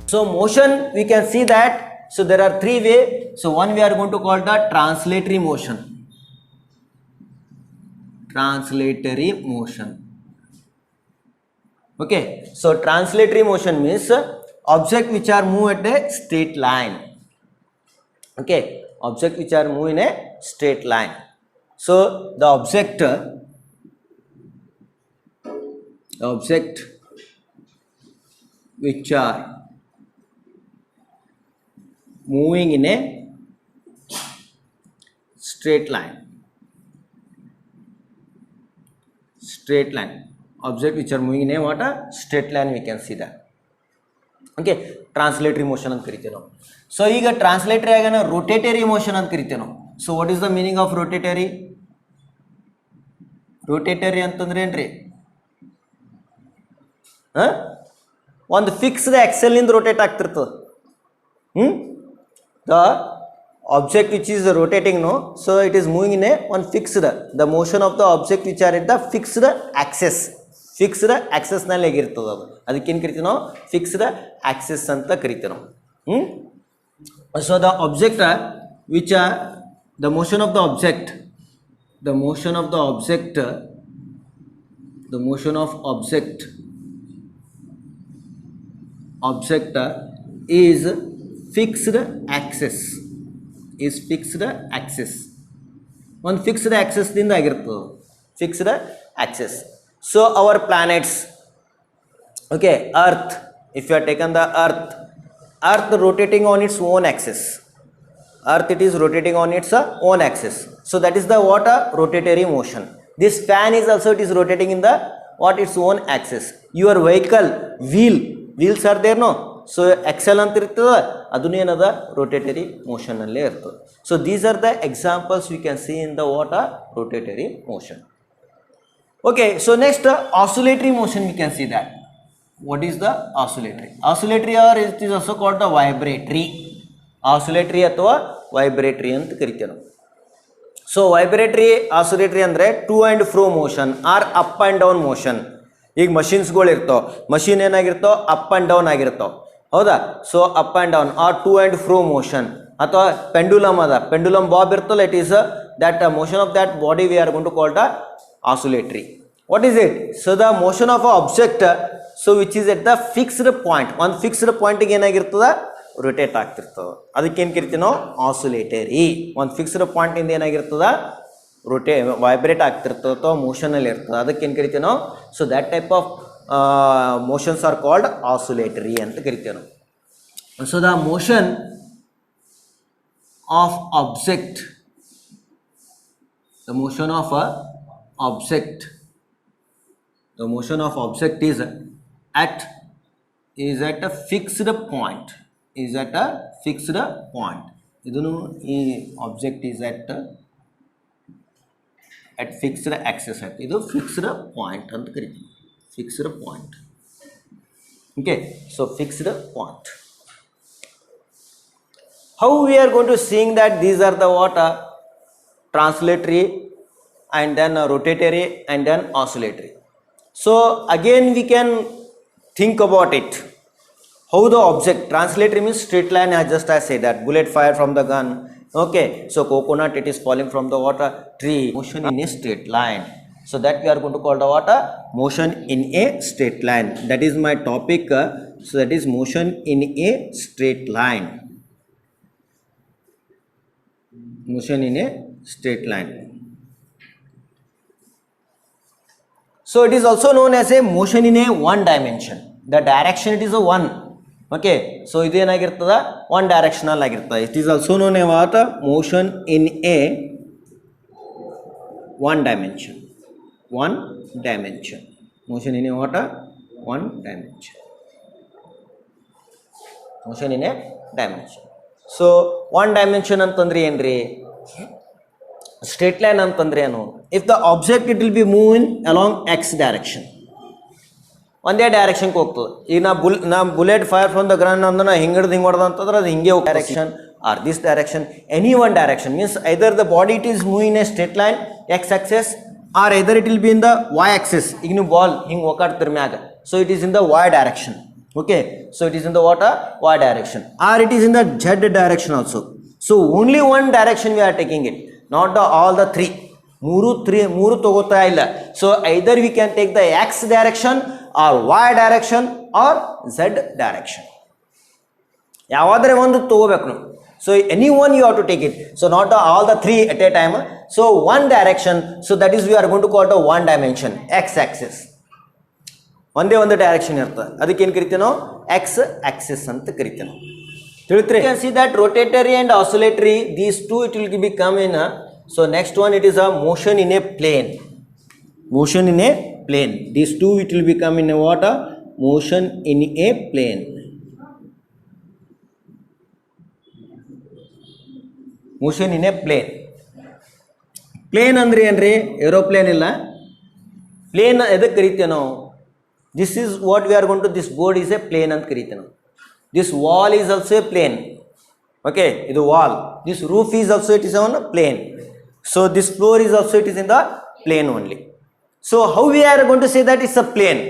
So motion, we can see that, so there are three ways. So one we are going to call the translatory motion. Translatory motion. Okay, so translatory motion means object which are move at a straight line. Okay, object which are move in a straight line. So the object which are moving in a straight line. Object which are moving in a what? A straight line, we can see that. Okay, translatory motion anta kariteve ನಾವು. So ಈಗ translatory ಆಗನ rotatory motion anta kariteve ನಾವು. So what is the meaning of rotatory? Rotatory ಅಂತಂದ್ರೆ ಏನ್ರಿ? ಒಂದು fixed axle ಇಂದ rotate ಆಗ್ತಿರ್ತದೆ. The object which is rotating, no, so it is moving in a one fixed, the motion of the object which are at the fixed axis ನಲ್ಲಿ ಆಗಿರ್ತದೆ. ಅದು ಅದಕ್ಕೆ ಏನು ಕರಿತೀವಿ ನಾವು? ಫಿಕ್ಸ್ಡ್ ಆಕ್ಸಿಸ್ ಅಂತ ಕರಿತೀವಿ ನಾವು. So the object which are the motion of the object is fixed axis. One fixed axis ದಿಂದ ಆಗಿರ್ತದೆ. Fixed axis. So our planets, okay, Earth, if you are taken the Earth rotating on its own axis. Earth, it is rotating on its own axis. So that is the what? Rotatory motion. This fan is also, it is rotating in the what? Its own axis. Your vehicle wheels are there, no? So axle ಅಂತ ಇರ್ತದೆ, ಅದನ್ನು ಏನದ rotatory motion ನಲ್ಲೇ ಇರ್ತದೆ. So these are the examples we can see in the what? Rotatory motion. Okay, so next oscillatory motion, we can see that. What is the oscillatory? Oscillatory, or it is also called the vibratory. Oscillatory ಅಥವಾ vibratory ಅಂತ ಕರಿತೀವಿ ನಾವು. So vibratory, oscillatory ಅಂದರೆ to and fro motion or up and down motion. ಈಗ ಮಷಿನ್ಸ್ಗಳು ಇರ್ತಾವೆ, machine ಏನಾಗಿರ್ತಾವೆ? Up and down ಆಗಿರ್ತಾವೆ, ಹೌದಾ? So up and down or to and fro motion. ಅಥವಾ ಪೆಂಡುಲಮ್ ಅದ, ಪೆಂಡುಲಮ್ ಬಾಬ್ ಇರ್ತಲ್ಲ, it is that motion of that body we are going to call the oscillatory. What is it? So the motion of a object, so which is at the fixed point, one fixed point ಗೆ ಏನಾಗಿರ್ತದೆ? Rotate ಆಗ್ತಿರ್ತದೆ. ಅದಕ್ಕೆ ಏನು ಕರಿತೀವಿ ನಾವು? Oscillatory. ಒಂದು fixed point ಇಂದ ಏನಾಗಿರ್ತದೆ? Vibrate ಆಗ್ತಿರ್ತದೆ ಅಥವಾ ಮೋಷನಲ್ಲಿ ಇರ್ತದೆ, ಅದಕ್ಕೆ ಏನು ಕರಿತೀವಿ ನಾವು? So that type of motions are called oscillatory ಅಂತ ಕರಿತೀವಿ ನಾವು. So the motion of object is at a fixed point. ಇದನ್ನು ಈ object is at fixed axis. ಇದು fixed point ಅಂತ ಕರಿತೀವಿ. Fixed point. Okay, so fixed point. How we are going to seeing that these are the what? Translatory, and then rotatory, and then oscillatory. So again we can think about it. How the object, translatory means straight line, just I say that, bullet fire from the gun. Okay, so coconut, it is falling from the water, tree, motion in a straight line. So that we are going to call the what? Motion in a straight line. That is my topic. So that is motion in a straight line. Motion in a straight line. So it is also known as a motion in a one dimension. The direction, it is a one. Okay, so ಇದು ಏನಾಗಿರ್ತದ? One directional ಆಗಿರ್ತದೆ. It is also non A what? Motion in A one dimension. Motion in a what? One dimension. Motion in a dimension. So one dimension ಅಂತಂದ್ರೆ ಏನ್ರಿ? Straight line ಅಂತಂದ್ರೆ ಏನು? If the object, it will be moving along x direction. ಒಂದೇ ಡೈರೆಕ್ಷನ್ಗೆ ಹೋಗ್ತದೆ. ಈಗ ನಾ bullet fire from the ground ಅಂದ್ರೆ ನಾ ಹಿಂಗೆ ಹೊಡೆದ ಅಂತಂದ್ರೆ ಅದು ಹಿಂಗೆ ಹೋಗಿ direction or this direction, any one direction means either the body it is moving in a straight line x axis or either it will be in the y axis. ಈಗ ನೀವು ಬಾಲ್ ಹಿಂಗೆ ಹೋಗಾಡ್ತಿರ್ ಮ್ಯಾಗ, so it is in the y direction. Okay, so it is in the what y direction, or it is in the z direction also. So only one direction we are taking it, not the all the three. ಮೂರು ತಗೋತಾ ಇಲ್ಲ. So either we can take the x direction or y direction or z direction. ಯಾವಾದರೆ ಒಂದು ತಗೋಬೇಕು ನೀವು. So any one you have to take it. So not the all the three at a time. So one direction. So that is we are going to call the one dimension x axis. ಒಂದೇ ಒಂದು direction ಇರ್ತದೆ, ಅದಕ್ಕೆ ಏನು ಕರಿತೀವಿ ನಾವು X Axis ಅಂತ ಕರಿತೀವಿ ನಾವು. ತಿಳಿತ್ರಿ? Can see that rotatory and oscillatory these two it will be come in. So next one it is a motion in a plane. Motion in a plane, these two it will be come in a what motion in a plane. Motion in a plane. Plane ಅಂದ್ರೆ ಏನ್ರಿ? Aeroplane ಇಲ್ಲ, plane ಎದಕ್ಕೆ ಕರಿತೀವಿ ನಾವು? This is what we are going to, this board is a plane ಅಂತ ಕರೀತೀವಿ ನಾವು. This wall is also a plane. Okay, ಇದು wall. This roof is also it is on a plane. So this floor is also it is in the plane only. So how we are going to say that it's a plane?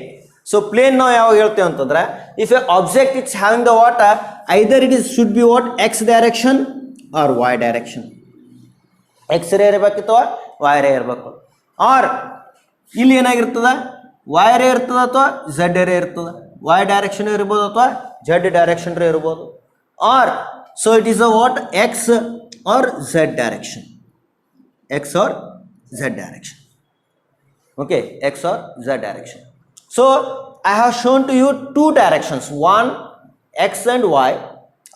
So plane ನಾವು ಯಾವಾಗ ಹೇಳ್ತೇವೆ ಅಂತಂದ್ರೆ, if a object is having the water, either it is should be what x direction or y direction. x ರೇ ಇರಬೇಕು ಅಥವಾ y ರೇ ಇರಬೇಕು. R ಇಲ್ಲಿ ಏನಾಗಿರ್ತದ, y ರೇ ಇರ್ತದೆ ಅಥವಾ z ರೇ ಇರ್ತದೆ. y ಡೈರೆಕ್ಷನ್ ಇರ್ಬೋದು ಅಥವಾ z ಡೈರೆಕ್ಷನ್ ರೇ ಇರ್ಬೋದು. Or so it is a what x or z direction, x or z direction. Okay, x or z direction. So I have shown to you two directions, one x and y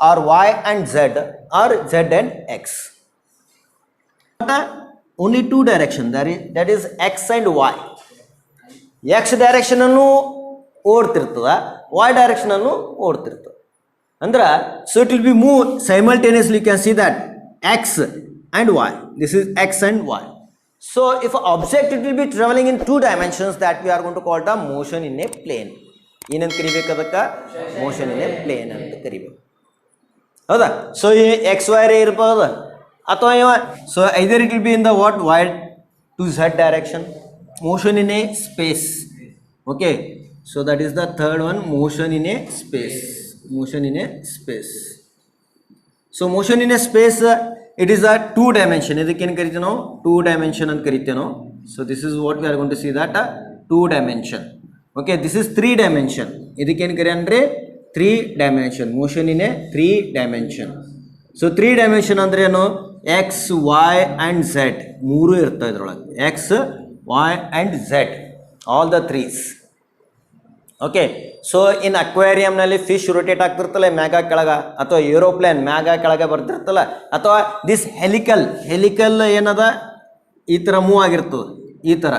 or y and z or z and x. Only two direction, that is x and y. X ಡೈರೆಕ್ಷನನ್ನು ಓಡ್ತಿರ್ತದೆ, y ಡೈರೆಕ್ಷನನ್ನು ಓಡ್ತಿರ್ತದೆ. ಅಂದ್ರೆ so it will be move simultaneously. You can see that x and y, this is x and y. So if object it will be travelling in two dimensions, that we are going to call the motion in a plane. ಏನಂತ ಕರಿಬೇಕು ಅದಕ್ಕೆ? Motion in a plane ಅಂತ ಕರಿಬೇಕು. ಹೌದಾ? So ಈ X Y ರೇ ಇರ್ಬೋದು ಅಥವಾ ಇವ, so either it will be in the what y to z direction. Motion in a space. Okay, so that is the third one, motion in a space. Motion in a space. So motion in a space, it is a two dimension. ಇದಕ್ಕೆ ಏನು ಕರಿತೀವಿ ನಾವು? Two dimension ಅಂತ ಕರಿತೀವಿ ನಾವು. So this is what we are going to see that two dimension. Okay, this is three dimension. ಇದಕ್ಕೆ ಏನು ಕರಿ ಅಂದರೆ three dimension. Motion in a three dimension. So three dimension ಅಂದ್ರೆ ಏನು? ಎಕ್ಸ್ ವೈ ಆ್ಯಂಡ್ ಝೆಡ್ ಮೂರು ಇರ್ತವೆ ಇದರೊಳಗೆ. X y and z, all the threes. Okay, so in aquarium ನಲ್ಲಿ ಫಿಶ್ ರೊಟೇಟ್ ಆಗ್ತಿರ್ತಲ್ಲ ಮ್ಯಾಗ ಕೆಳಗ, ಅಥವಾ ಏರೋಪ್ಲೇನ್ ಮ್ಯಾಗ ಕೆಳಗೆ ಬರ್ತಿರ್ತಲ್ಲ, ಅಥವಾ ದಿಸ್ ಹೆಲಿಕಲ್ ಏನದ ಈ ಥರ ಮೂವ್ ಆಗಿರ್ತದೆ. ಈ ಥರ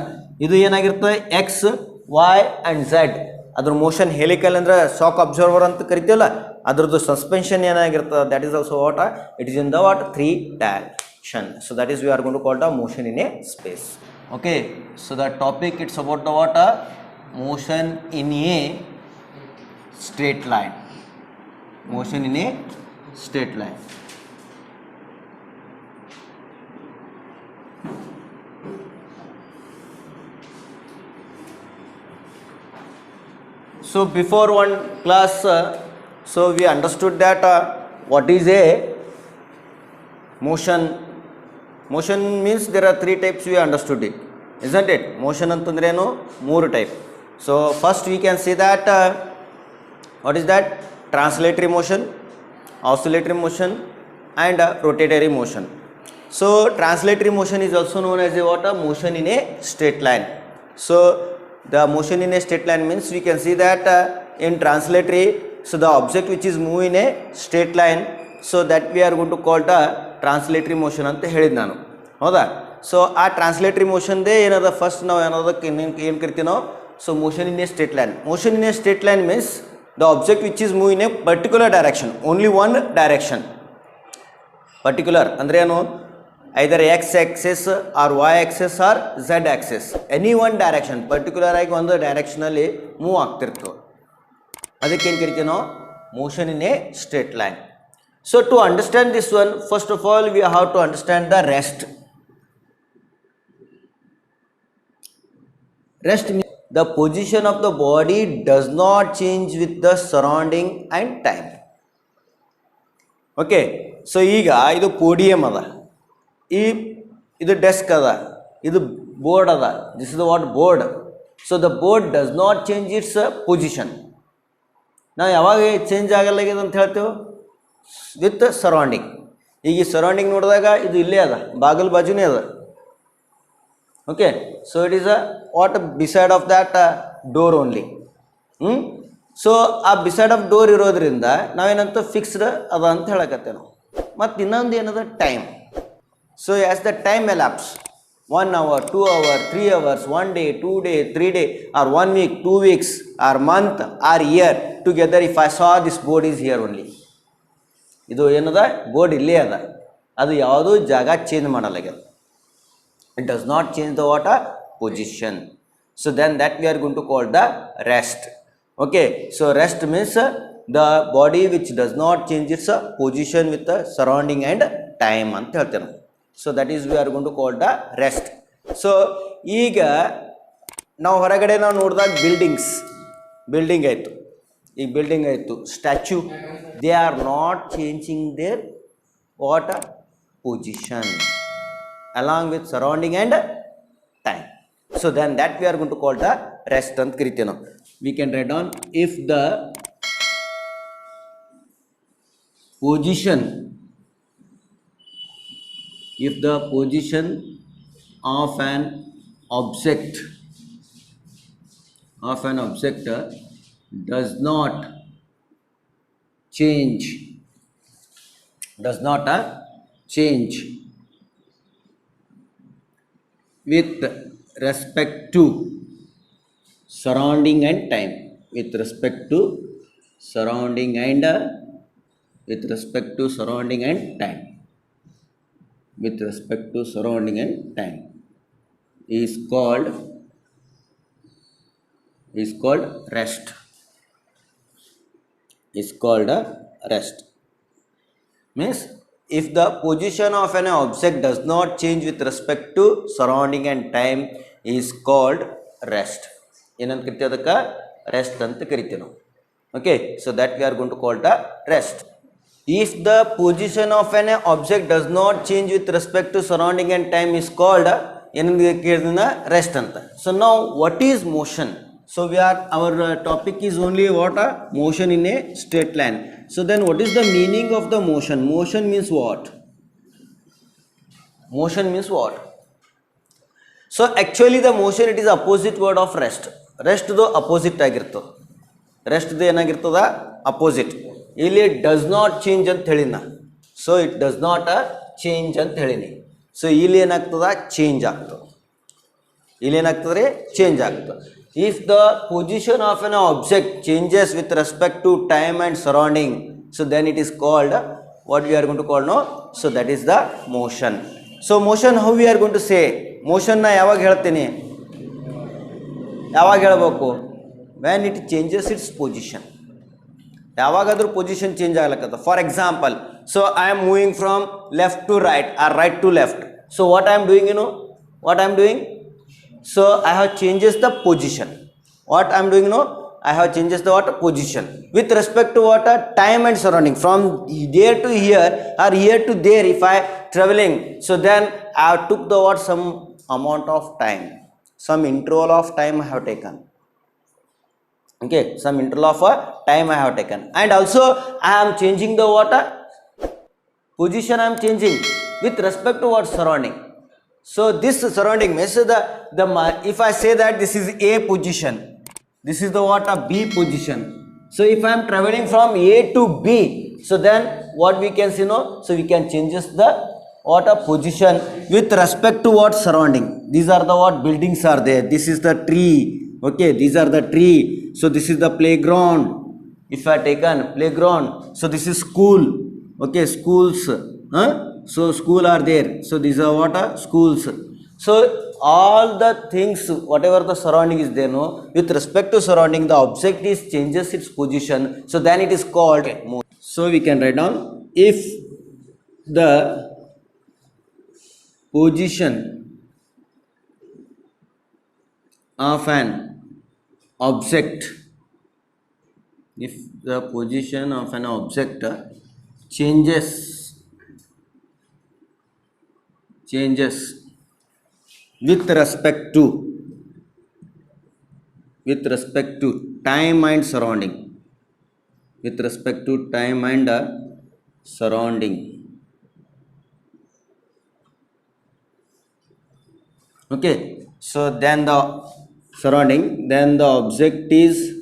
ಇದು ಏನಾಗಿರ್ತದೆ? X y and z. ಅದ್ರ ಮೋಷನ್ ಹೆಲಿಕಲ್ ಅಂದರೆ ಶಾಕ್ ಅಬ್ಸರ್ವರ್ ಅಂತ ಕರಿತೀವಲ್ಲ, ಅದ್ರದ್ದು ಸಸ್ಪೆನ್ಷನ್ ಏನಾಗಿರ್ತದೆ? That is also what it is in the what three direction. So that is we are going to call the motion in a space. Okay, so the topic it's about the what motion in a straight line. Motion in a straight line. So before one class, so we understood that what is a motion. Motion means there are three types, we understood it, isn't it? Motion ಅಂತಂದ್ರೆ ಏನು? ಮೂರು type. So first we can see that what is that? Translatory motion, oscillatory motion and rotatory motion. So translatory motion is also known as a what motion in a straight line. So the motion in a straight line means we can see that in translatory, so the object which is move in a straight line, so that we are going to call the translatory motion ಅಂತ ಹೇಳಿದ್ದು ನಾನು. ಹೌದಾ? So ಆ ಟ್ರಾನ್ಸ್ಲೇಟರಿ ಮೋಷನ್ದೇ ಏನದ first ನಾವು ಏನೋದಕ್ಕೆ ಏನು ಕರಿತೀವಿ ನಾವು? So motion in a straight line. Motion in a straight line means the object which is move in A particular direction, only one direction. Particular ಅಂದರೆ ಏನು? either x axis or y axis or z axis, any one direction, particular ಆಗಿ ಒಂದು ಡೈರೆಕ್ಷನಲ್ಲಿ move ಆಗ್ತಿರ್ತವೆ. ಅದಕ್ಕೆ ಏನು ಕರಿತೀವಿ ನಾವು? Motion in a straight line. So to understand this one, first of all we have to understand the rest. Rest means the position of the body does not change with the surrounding and time. Okay, so ಈಗ ಇದು podium ಅದ, ಇದು desk ಅದ, ಇದು board ಅದ. This is the what board. So the board does not change its position. ನಾವು ಯಾವಾಗ change ಆಗಲ್ಲಾಗಿದೆ ಅಂತ ಹೇಳ್ತೇವೆ? With surrounding. ಈಗ ಈ ಸರೌಂಡಿಂಗ್ ನೋಡಿದಾಗ ಇದು ಇಲ್ಲೇ ಅದ, ಬಾಗಿಲು ಬಾಜುನೇ ಅದ. Okay, so it is a what beside of that door only. So ಆ ಬಿಸೈಡ್ ಆಫ್ ಡೋರ್ ಇರೋದ್ರಿಂದ ನಾವೇನಂತ ಫಿಕ್ಸ್ಡ್ ಅದ ಅಂತ ಹೇಳಕತ್ತೇವೆ ನಾವು. ಮತ್ತು ಇನ್ನೊಂದು ಏನದ? Time. So as the time elapse, 1 hour, 2 hour, 3 hours, 1 day, 2 day, 3 day, or 1 week, 2 weeks, or month, or year together, if I saw this board is here only. ಇದು ಏನದ? ಬೋರ್ಡ್ ಇಲ್ಲೇ ಅದ, ಅದು ಯಾವುದೂ ಜಾಗ change ಮಾಡಲಾಗ್ಯದ. It does not change the what position. So then that we are going to call the rest. Okay, so rest means the body which does not change its position with the surrounding and time ಅಂತ ಹೇಳ್ತೇವೆ. So that is we are going to call the rest. So ಈಗ ನಾವು ಹೊರಗಡೆ ನಾವು ನೋಡಿದಾಗ building ಆಯಿತು, ಈಗ building ಆಯಿತು, statue, they are not changing their what position along with surrounding and time. So then that we are going to call the rest ಅಂತ ಕರಿತೀವಿ ನಾವು. We can write down, if the position of an object does not change with respect to surrounding and time, with respect to surrounding and time, with respect to surrounding and time, is called rest. Means if the position of an object does not change with respect to surrounding and time is called rest. ಏನಂತ ಕರಿತೀವಿ? ಅದಕ್ಕೆ rest ಅಂತ ಕರಿತೀವಿ ನಾವು. Okay, so that we are going to call the rest. If the position of an object does not change with respect to surrounding and time is called ಏನಂತ ಕೇಳಿದ rest ಅಂತ. ಸೊ ನಾವು what is motion? So our topic is only what motion in a straight line. So then what is the meaning of the motion? Motion means what? So actually the motion, it is opposite word of rest. Rest do opposite ಆಗಿರ್ತದೆ. Rest do ಏನಾಗಿರ್ತದ? Opposite. ಇಲ್ಲಿ does not change ಅಂತ ಹೇಳಿನ. So it does not change ಅಂತ ಹೇಳಿನಿ. So ಇಲ್ಲಿ ಏನಾಗ್ತದ? Change ಆಗ್ತದೆ. If the position of an object changes with respect to time and surrounding, so then it is called what we are going to call now. So that is the motion. So motion, how we are going to say? Motion na ಯಾವಾಗ ಹೇಳ್ತೀನಿ? ಯಾವಾಗ ಹೇಳಬೇಕು? when it changes its position. ಯಾವಾಗಾದರೂ position change ಆಗ್ಲಕ್ಕತ್ತ. For example, so I am moving from left to right or right to left. So what I am doing? So I have changes the position. What I am doing now? I have changes the what position with respect to what time and surrounding. From there to here or here to there, if I traveling, so then I have took the what some amount of time, some interval of time I have taken. Okay, some interval of time I have taken, and also I am changing the what position. I am changing with respect to what surrounding. So this surrounding means if I say that this is A position, this is the what B position. So if I am traveling from A to B, so then what we can see now? So we can changes the what position with respect to what surrounding. These are the what buildings are there. This is the tree. Okay, these are the tree. So this is the playground. If I taken playground, so this is school. Okay, schools. So school are there, so these are what are schools. So all the things, whatever the surrounding is there, no, with respect to surrounding, the object is changes its position, so then it is called motion. So we can write down, if the position of an object, if the position of an object changes with respect to time and surrounding, with respect to time and surrounding, okay, so then the surrounding, then the object is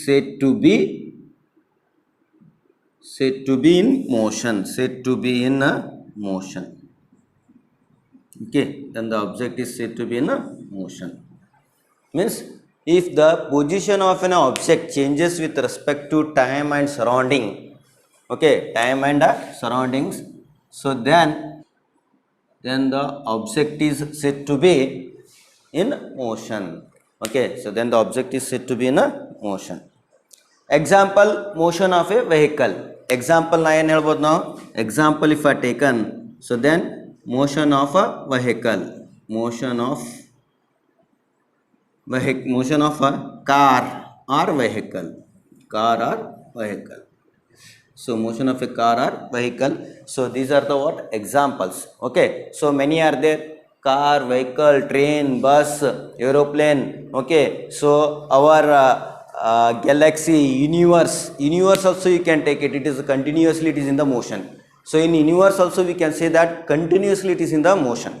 said to be in motion, okay, then the object is said to be in motion. Means if the position of an object changes with respect to time and surrounding, okay, time and surroundings, so then the object is said to be in motion, okay, so then the object is said to be in a motion. Example, motion of a vehicle. Example na ಏನು ಹೇಳ್ಬೋದು ನಾವು, example if I taken, so then motion of a vehicle, motion of a car or vehicle, so motion of a car or vehicle. So these are the what examples, okay, so many are there, car, vehicle, train, bus, aeroplane, okay, so our galaxy, universe also you can take it, it is continuously, it is in the motion. So in universe also we can say that continuously it is in the motion,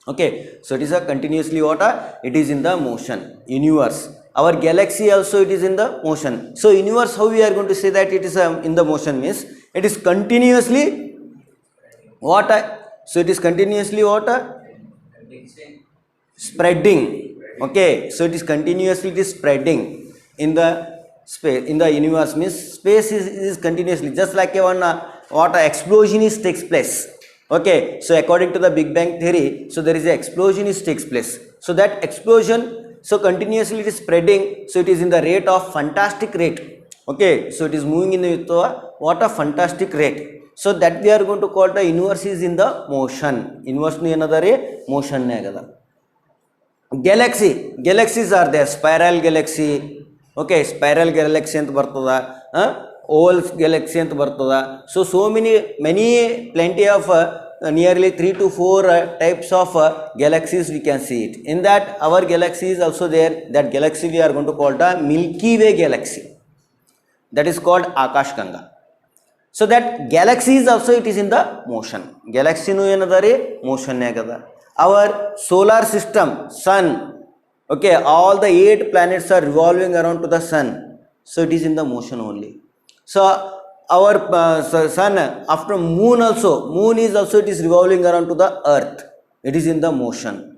okay, so it is a continuously what it is in the motion, universe. Our galaxy also it is in the motion. So universe, how we are going to say that it is in the motion, means it is continuously what so it is continuously what spreading, okay, so it is continuously, it is spreading in the space, in the universe, means space is continuously, just like a one what explosion is takes place, okay, so according to the Big Bang theory, so there is a explosion is takes place, so that explosion, so continuously it is spreading, so it is in the rate of fantastic rate, okay, so it is moving in the what a fantastic rate, so that we are going to call the universe is in the motion. Universe nu enadare motion ne agada. Galaxies are there, spiral galaxy, okay, spiral galaxy anta bartada, oval galaxy anta bartada, so many plenty of nearly 3 to 4 types of galaxies we can see it. In that our galaxy is also there, that galaxy we are going to call the Milky Way galaxy, that is called Akash Ganga. So that galaxy is also it is in the motion. Galaxy nu enadare motion ne agada. Our solar system, sun, okay, all the 8 planets are revolving around to the sun, so it is in the motion only. So our sun, after moon also, moon is also it is revolving around to the earth, it is in the motion,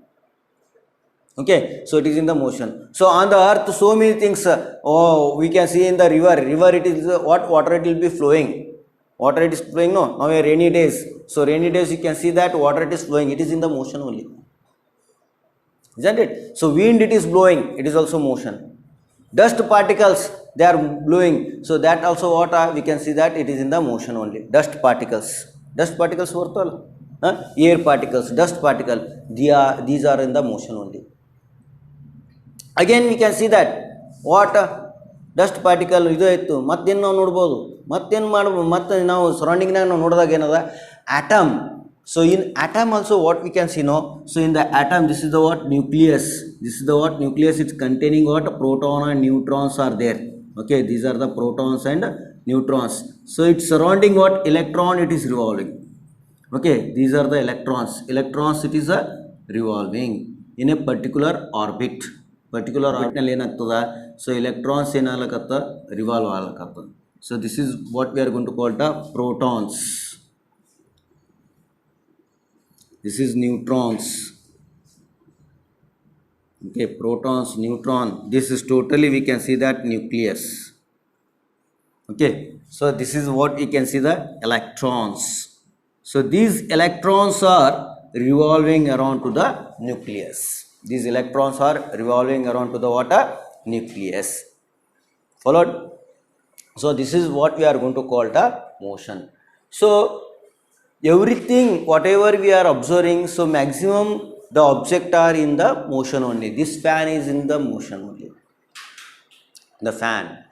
okay, so it is in the motion. So on the earth so many things, we can see in the river it is what water it will be flowing, water it is flowing, no, now a rainy days, so rainy days you can see that water it is flowing, it is in the motion only, isn't it? So wind it is blowing, it is also motion. Dust particles they are blowing, so that also what we can see that it is in the motion only. Dust particles vartala, air particles, dust particle, these are in the motion only. Again we can see that what dust particle ಇದು ಆಯಿತು, ಮತ್ತೇನು ನಾವು ನೋಡ್ಬೋದು, ಮತ್ತೇನು ಮಾಡ್ಬೋದು, ಮತ್ತು ನಾವು ಸರೌಂಡಿಂಗ್ನಾಗ ನಾವು ನೋಡಿದಾಗ ಏನದ atom. So in atom also what we can see no, so in the atom this is the what nucleus, it's containing what proton and neutrons are there, okay, these are the protons and neutrons. So it's surrounding what electron, it is revolving, okay, these are the electrons it is a revolving in a particular orbit ನಲ್ಲಿ ಏನಾಗ್ತದ, so electrons ಏನಾಗಲಕತ್ತ revolve ಆಗಲಕತ್ತ. So this is what we are going to call the protons, this is neutrons, okay, protons, neutron, this is totally we can see that nucleus. Okay, so this is what you can see, the electrons. So these electrons are revolving around to the nucleus. These electrons are revolving around to the water nucleus. Followed? So this is what we are going to call the motion. So everything, whatever we are observing, so maximum the object are in the motion only. This fan is in the motion only. The fan.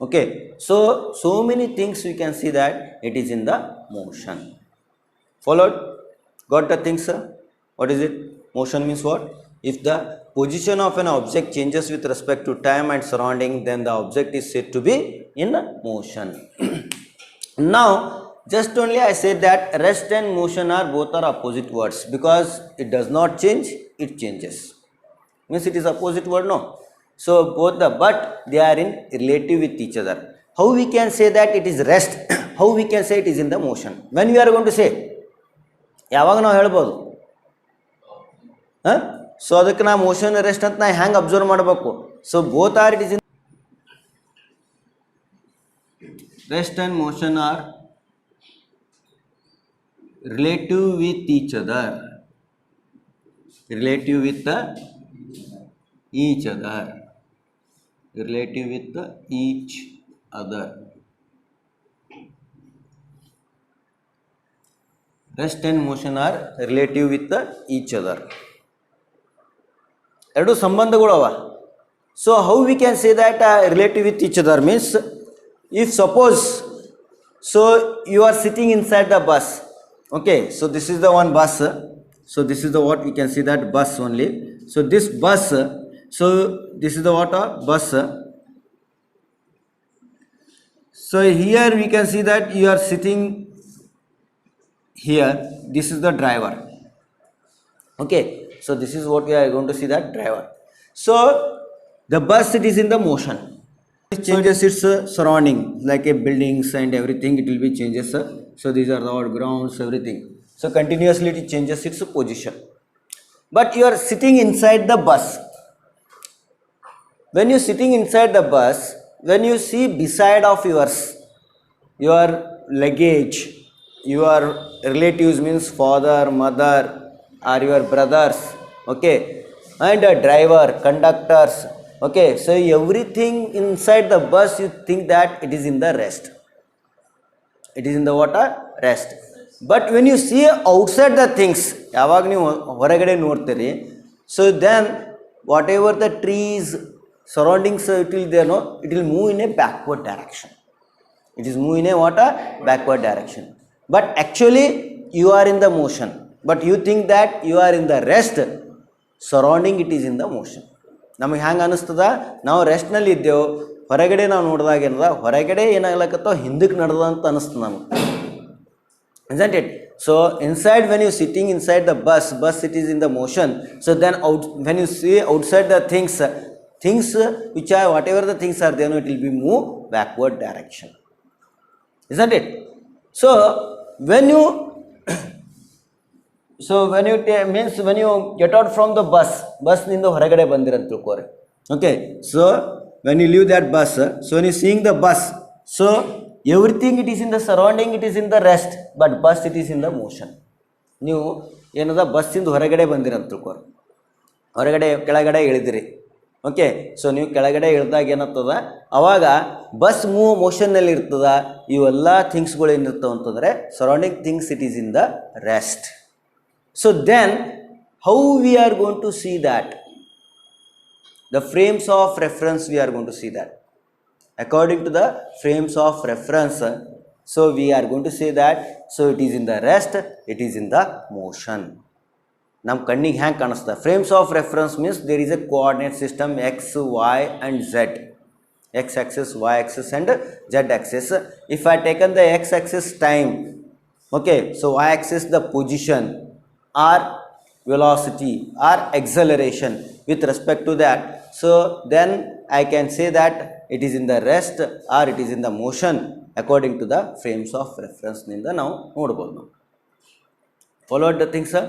Okay, so many things we can see that it is in the motion. Followed? Got the thing, sir? What is it? Motion means what? If the position of an object changes with respect to time and surrounding, then the object is said to be in motion. Now, just only I said that rest and motion are both are opposite words, because it does not change, it changes. Means it is opposite word, no? So both but they are in relative with each other. How we can say that it is rest? How we can say it is in the motion? When we are going to say, ಯಾವಾಗ ನಾವು ಹೇಳ್ಬೋದು? So ಅದಕ್ಕೆ ನಾ motion rest ಅಂತ ನಾ ಹ್ಯಾಂಗೆ observe ಮಾಡಬೇಕು? So both are it is in rest and motion are relative with each other. Relative with each other. Relative with each other. Rest and motion are relative with each other. ಎರಡು ಸಂಬಂಧಗಳು ಅವ. So how we can say that relative with each other means, if suppose, so you are sitting inside the bus, okay, so this is the one bus, so this is the what we can see that bus only. So this bus, so this is the what bus. So here we can see that you are sitting here, this is the driver. Okay, so this is what we are going to see, that driver. So the bus, it is in the motion. It changes its surrounding, like a buildings and everything, it will be changes. So these are the grounds, everything. So continuously it changes its position. But you are sitting inside the bus. When you are sitting inside the bus, when you see beside of yours, your luggage, your relatives means father, mother, or your brothers, okay, and a driver, conductors, okay, so everything inside the bus, you think that it is in the rest. It is in the what? Rest. But when you see outside the things, ಯಾವಾಗ ನೀವು ಹೊರಗಡೆ ನೋಡ್ತೀರಿ, so then whatever the trees, surroundings, it will there, no, it will move in a backward direction. It is move in a what? Backward direction. But actually you are in the motion, but you think that you are in the rest, surrounding it is in the motion. ನಮಗೆ ಹ್ಯಾಂಗೆ ಅನ್ನಿಸ್ತದ, ನಾವು ರೆಸ್ಟ್ನಲ್ಲಿ ಇದ್ದೆವು, ಹೊರಗಡೆ ನಾವು ನೋಡಿದಾಗ ಏನದ, ಹೊರಗಡೆ ಏನಾಗ್ಲಕ್ಕತ್ತೋ ಹಿಂದಕ್ಕೆ ನಡೆದ ಅಂತ ಅನ್ನಿಸ್ತದೆ ನಮಗೆ, isn't it? So inside, when you sitting inside the bus it is in the motion. So then out, when you see outside the things which are whatever the things are there, it will be move backward direction, isn't it? So when you means when you get out from the bus ನಿಂದ ಹೊರಗಡೆ ಬಂದಿರಂತ ತಿಳ್ಕೋರಿ, okay, so when you leave that bus, so when you seeing the bus, so everything it is in the surrounding, it is in the rest, but bus it is in the motion. ನೀವು ಏನದ ಬಸ್ಸಿಂದ ಹೊರಗಡೆ ಬಂದಿರಂತ ತಿಳ್ಕೋರಿ, ಹೊರಗಡೆ ಕೆಳಗಡೆ ಇಳಿದಿರಿ, okay, so ನೀವು ಕೆಳಗಡೆ ಇಳಿದಾಗ ಏನಾಗ್ತದ, ಅವಾಗ bus move ಮೋಷನ್ನಲ್ಲಿ ಇರ್ತದ, ಇವೆಲ್ಲ ಥಿಂಗ್ಸ್ಗಳು ಏನಿರ್ತಾವ ಅಂತಂದರೆ surrounding things it is in the rest. So then how we are going to see that? The frames of reference we are going to see that. According to the frames of reference, so we are going to say that, so it is in the rest, it is in the motion. Nam kannig hang kanasta. Frames of reference means there is a coordinate system x, y and z. X axis, y axis and z axis. If I taken the x axis time, okay, so y axis the position or velocity or acceleration with respect to that, so then I can say that it is in the rest or it is in the motion according to the frames of reference ninda now nodabodu. Followed the things, sir?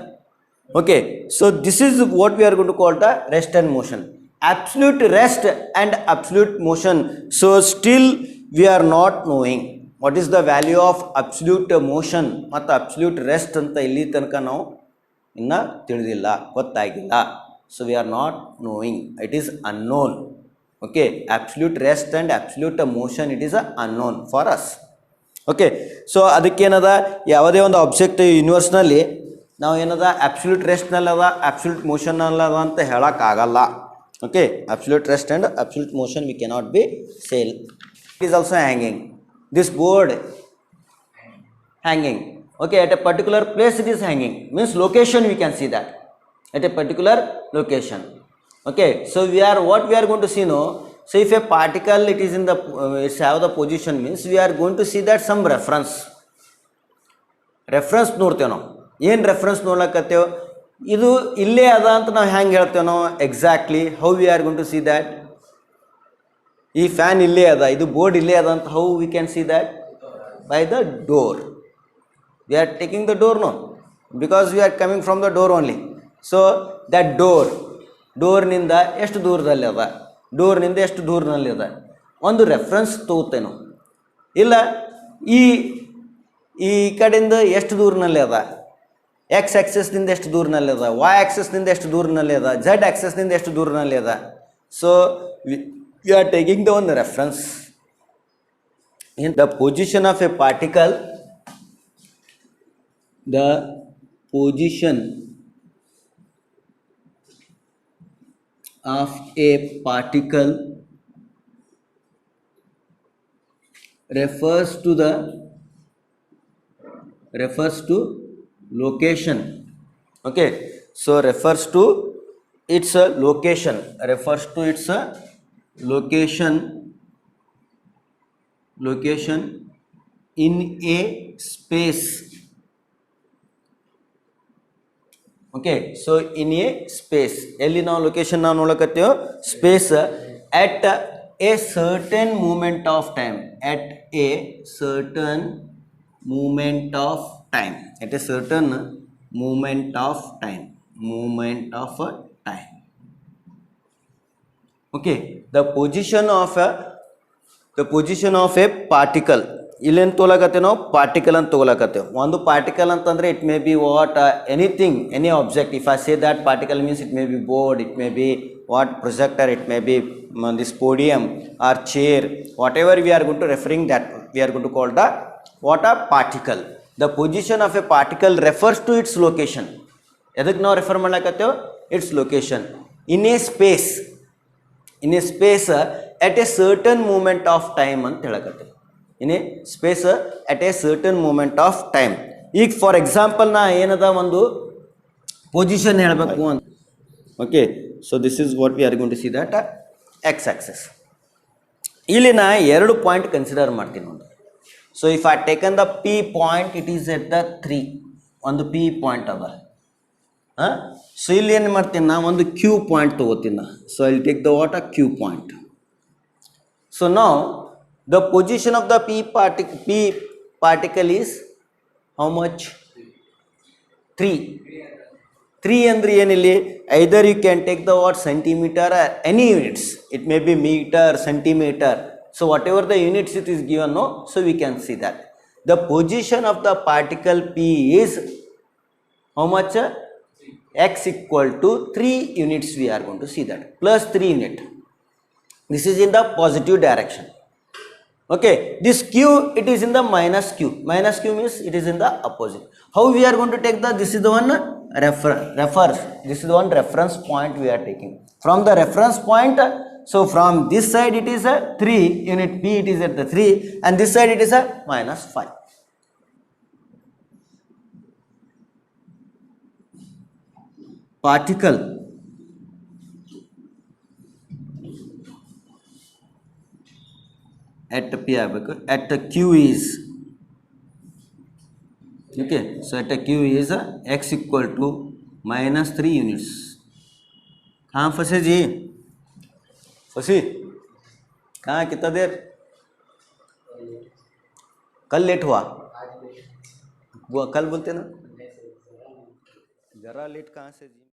Okay, so this is what we are going to call the rest and motion. Absolute rest and absolute motion, so still we are not knowing what is the value of absolute motion ಮತ್ತು absolute rest ಅಂತ ಇಲ್ಲಿ ತನಕ ನಾವು ಇನ್ನೂ ತಿಳಿದಿಲ್ಲ, ಗೊತ್ತಾಗಿಲ್ಲ. So we are not knowing, it is unknown. Okay, absolute rest and absolute motion it is a unknown for us. Okay, so ಅದಕ್ಕೇನದ, ಯಾವುದೇ ಒಂದು ಆಬ್ಜೆಕ್ಟ್ ಯೂನಿವರ್ಸ್ನಲ್ಲಿ ನಾವು ಏನದ ಅಬ್ಸಲ್ಯೂಟ್ ರೆಸ್ಟ್ನಲ್ಲದ ಅಬ್ಸಲ್ಯೂಟ್ ಮೋಷನ್ನಲ್ಲದ ಅಂತ ಹೇಳೋಕ್ಕಾಗಲ್ಲ. Okay, absolute rest and absolute motion we cannot be sale. It is also hanging. This board hanging. Okay, at a particular place it is hanging, means location we can see that at a particular location. Okay, so what we are going to see now, so if a particle it is in the it's have the position, means we are going to see that some reference ನೋಡ್ತೇವೆ ನಾವು. ಏನು reference ನೋಡ್ಲಕತ್ತೇವೆ, ಇದು ಇಲ್ಲೇ ಅದ ಅಂತ ನಾವು ಹೆಂಗೆ ಹೇಳ್ತೇವೆ ನಾವು exactly, how we are going to see that. ಈ ಫ್ಯಾನ್ ಇಲ್ಲೇ ಅದ, ಇದು ಬೋರ್ಡ್ ಇಲ್ಲೇ ಅದ ಅಂತ how we can see that? By the door. We are taking the door now because we are coming from the door only. So that ಡೋರ್ನಿಂದ ಎಷ್ಟು ದೂರದಲ್ಲಿ ಅದ, ಡೋರ್ನಿಂದ ಎಷ್ಟು ದೂರದಲ್ಲಿ ಅದ, ಒಂದು ರೆಫರೆನ್ಸ್ ತಗೋತೇವೆ ನಾವು. ಇಲ್ಲ ಈ ಕಡೆಯಿಂದ ಎಷ್ಟು ದೂರನಲ್ಲಿ ಅದ, ಎಕ್ಸ್ ಆಕ್ಸೆಸ್ನಿಂದ ಎಷ್ಟು ದೂರನಲ್ಲಿ ಅದ, ವೈ ಆಕ್ಸೆಸ್ನಿಂದ ಎಷ್ಟು ದೂರನಲ್ಲಿ ಅದ, ಝೆಡ್ ಆಕ್ಸೆಸ್ನಿಂದ ಎಷ್ಟು ದೂರನಲ್ಲಿ ಅದ. So we are taking the ಒಂದು reference in the position of a particle. The position of a particle refers to location. Okay, so refers to its location, location in a space. Okay, so in a space, ಎಲ್ಲಿ ನಾವು location ನಾವು ನೋಡಕತ್ತೀವೋ space, at a certain moment of time, at a certain moment of time, at a certain moment of time. Okay, the position of a particle. ಇಲ್ಲೇನು ತೊಗೊಳಕತ್ತೇವೆ ನಾವು, particle ಅಂತ ತೊಗೊಳಕತ್ತೇವೆ. ಒಂದು ಪಾರ್ಟಿಕಲ್ ಅಂತಂದರೆ it may be what anything, any object. If I say that particle means it may be board, it may be what projector, it may be this podium or chair, whatever we are going to referring that we are going to call the what a particle. The position of a particle refers to its location. ಎದಕ್ಕೆ ನಾವು refer ಮಾಡ್ಲಕತ್ತೇವೆ? Its location in a space, at a certain moment of time ಅಂತ ಹೇಳಕತ್ತೇವೆ. In a space at a certain moment of time. ಈಗ for example ನಾ ಏನದ ಒಂದು position ಹೇಳಬೇಕು ಅಂತ. Okay, so this is what we are going to see that x axis. ಇಲ್ಲಿ ನಾ 2 ಪಾಯಿಂಟ್ ಕನ್ಸಿಡರ್ ಮಾಡ್ತೀನಿ ಒಂದು. So if I taken the p point, it is at the 3, ಒಂದು ಪಿ ಪಾಯಿಂಟ್ ಅದ. ಸೊ ಇಲ್ಲಿ ಏನು ಮಾಡ್ತೀನಿ ನಾ, ಒಂದು ಕ್ಯೂ ಪಾಯಿಂಟ್ ತೊಗೋತೀನಿ ನಾ. So I will take the what a q point. ಸೊ ನಾವು the position of the p particle is how much? 3 ಅಂದ್ರೆ ಏನಿಲ್ಲಿ, either you can take the what centimeter or any units, it may be meter, centimeter, so whatever the units it is given, no, so we can see that the position of the particle p is how much? X equal to 3 units. We are going to see that plus 3 unit. This is in the positive direction. Okay, this q it is in the minus q means it is in the opposite. How we are going to take the, this is the one refers, this is the one reference point we are taking from the reference point. So from this side it is a 3 unit p, it is at the 3, and this side it is a minus 5. Particle at p ಆಗಬೇಕು, at q is, okay, so at q is x equal to minus 3 units. कहाँ फंसे जी, फंसी कहाँ, कितना देर, कल late हुआ, वो कल बोलते ना, जरा लेट कहाँ से जी.